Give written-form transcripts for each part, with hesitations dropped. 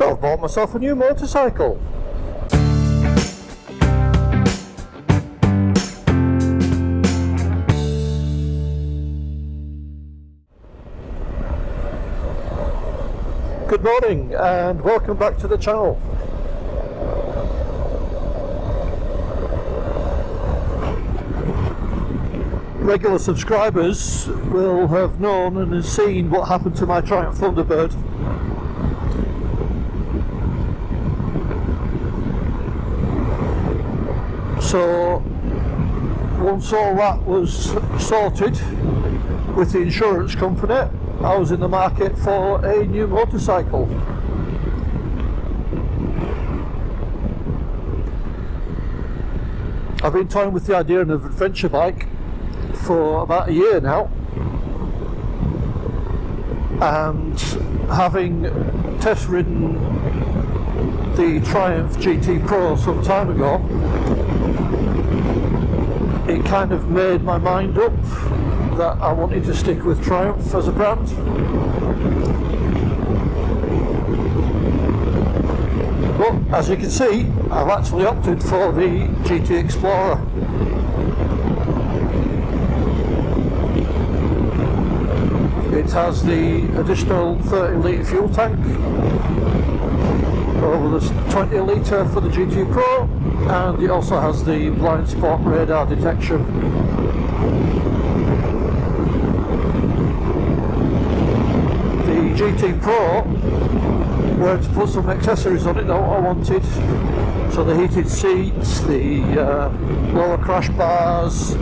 So I bought myself a new motorcycle. Good morning and welcome back to the channel. Regular subscribers will have known and have seen what happened to my Triumph Thunderbird. So once all that was sorted with the insurance company, I was in the market for a new motorcycle. I've been toying with the idea of an adventure bike for about a year now, and having test ridden the Triumph GT Pro some time ago, it kind of made my mind up that I wanted to stick with Triumph as a brand. But as you can see, I've actually opted for the GT Explorer. It has the additional 30 litre fuel tank over the 20 litre for the GT Pro, and it also has the blind spot radar detection. The GT Pro, where to put some accessories on it that I wanted, so the heated seats, the lower crash bars,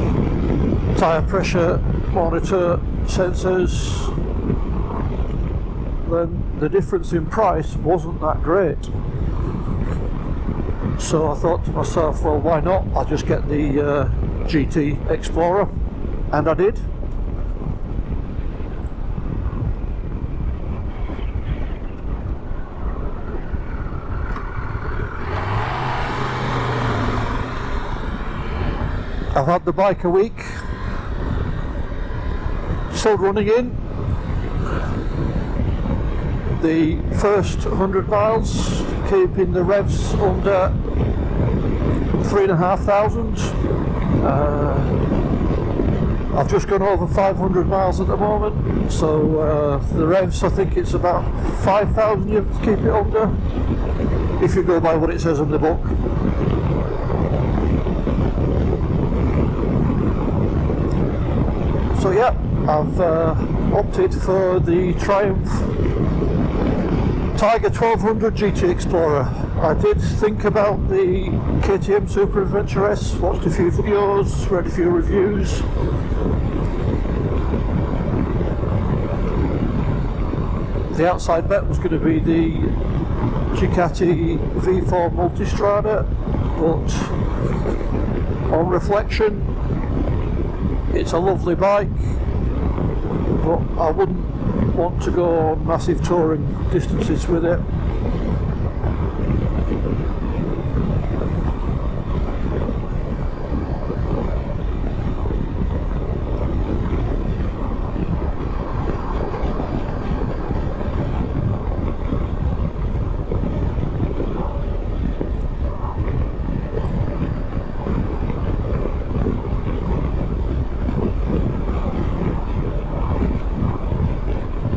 tyre pressure monitor sensors, then the difference in price wasn't that great. So I thought to myself, well, why not? I'll just get the GT Explorer, and I did. I've had the bike a week, still running in. The first 100 miles, keeping the revs under 3,500. I've just gone over 500 miles at the moment, so the revs, I think it's about 5,000 you have to keep it under, if you go by what it says on the book. So yeah, I've opted for the Triumph Tiger 1200 GT Explorer. I did think about the KTM Super Adventure S, watched a few videos, read a few reviews. The outside bet was going to be the Ducati V4 Multistrada, but on reflection, it's a lovely bike, but I wouldn't want to go on massive touring distances with it.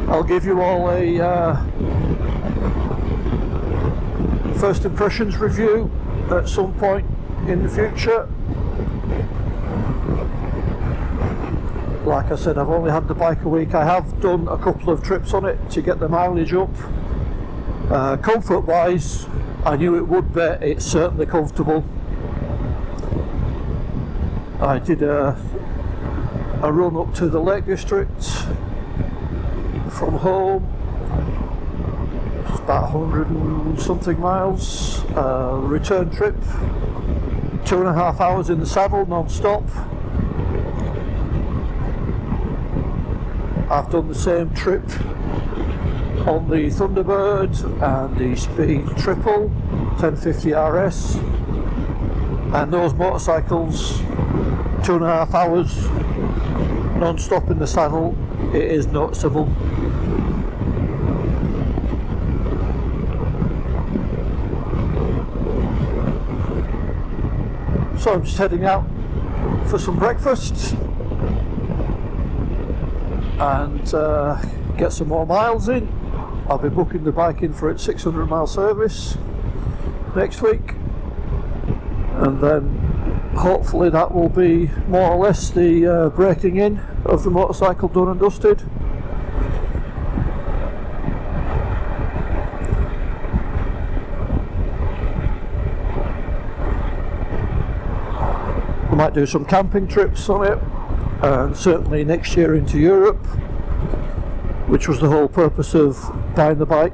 I'll give you all a first impressions review at some point in the future. Like I said, I've only had the bike a week. I have done a couple of trips on it to get the mileage up. Comfort wise, I knew it would be. It's certainly comfortable. I did a run up to the Lake District from home. It's about 100 and something miles. Return trip, 2.5 hours in the saddle non-stop. I've done the same trip on the Thunderbird and the Speed Triple 1050 RS, and those motorcycles, 2.5 hours non-stop in the saddle. It is noticeable. So I'm just heading out for some breakfast and get some more miles in. I'll be booking the bike in for its 600 mile service next week, and then hopefully that will be more or less the breaking in of the motorcycle done and dusted. I might do some camping trips on it, and certainly next year into Europe, which was the whole purpose of buying the bike.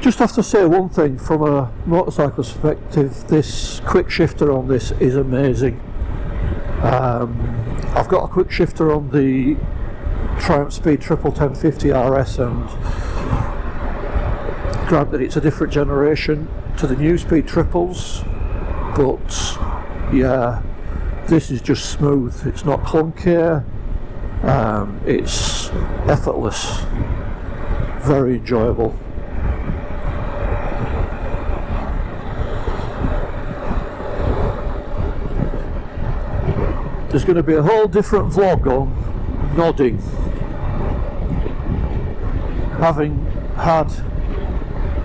Just have to say one thing from a motorcycle perspective, this quick shifter on this is amazing. I've got a quick shifter on the Triumph Speed Triple 1050 RS, and granted it's a different generation to the new Speed Triples, but yeah, this is just smooth. It's not clunky, it's effortless, very enjoyable. There's going to be a whole different vlog on nodding. Having had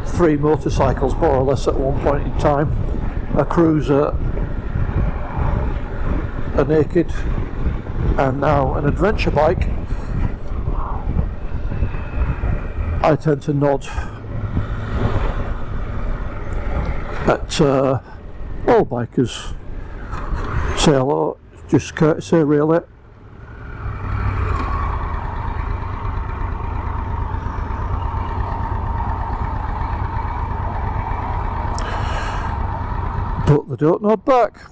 3 motorcycles more or less at one point in time, a cruiser, a naked, and now an adventure bike, I tend to nod at all bikers. Say hello, just courtesy really. But they don't nod back.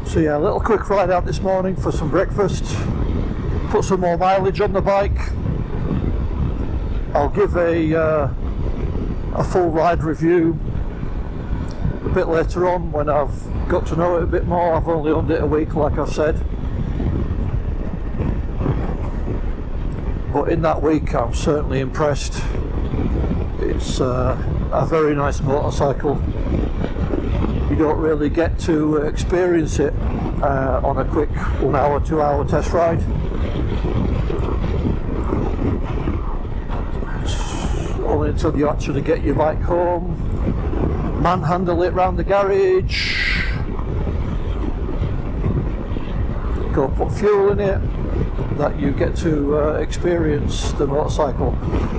So yeah, a little quick ride out this morning for some breakfast, put some more mileage on the bike. I'll give a full ride review a bit later on when I've got to know it a bit more. I've only owned it a week, like I've said, but in that week I'm certainly impressed. It's a very nice motorcycle. You don't really get to experience it on a quick 1 hour, 2 hour test ride. Only until you actually get your bike home, manhandle it round the garage, go put fuel in it, that you get to experience the motorcycle.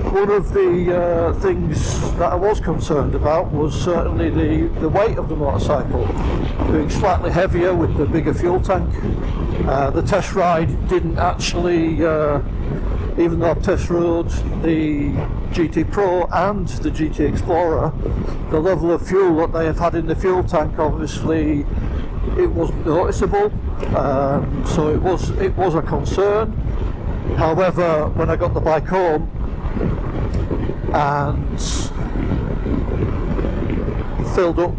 One of the things that I was concerned about was certainly the weight of the motorcycle, being slightly heavier with the bigger fuel tank. The test ride didn't actually, even though I've test rode the GT Pro and the GT Explorer, the level of fuel that they have had in the fuel tank, obviously it wasn't noticeable, so it was a concern. However, when I got the bike home and filled up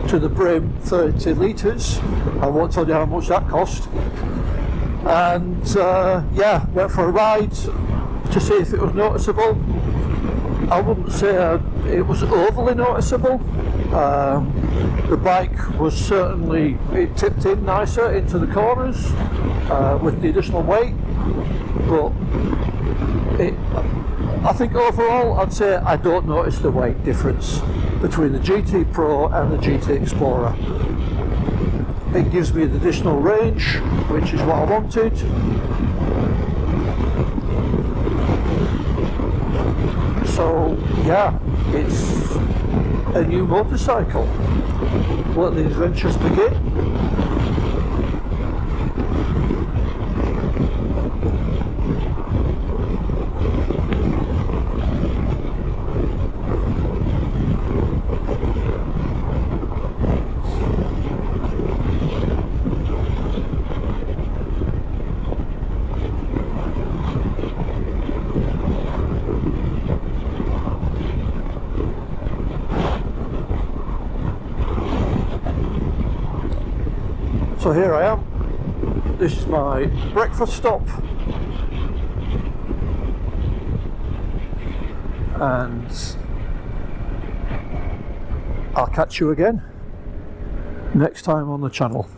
to the brim 30 litres, I won't tell you how much that cost, and yeah, went for a ride to see if it was noticeable. I wouldn't say it was overly noticeable. The bike was certainly, it tipped in nicer into the corners with the additional weight, but I think overall I'd say I don't notice the weight difference between the GT Pro and the GT Explorer. It gives me the additional range, which is what I wanted. So yeah, it's a new motorcycle. Let the adventures begin. So here I am. This is my breakfast stop. And I'll catch you again next time on the channel.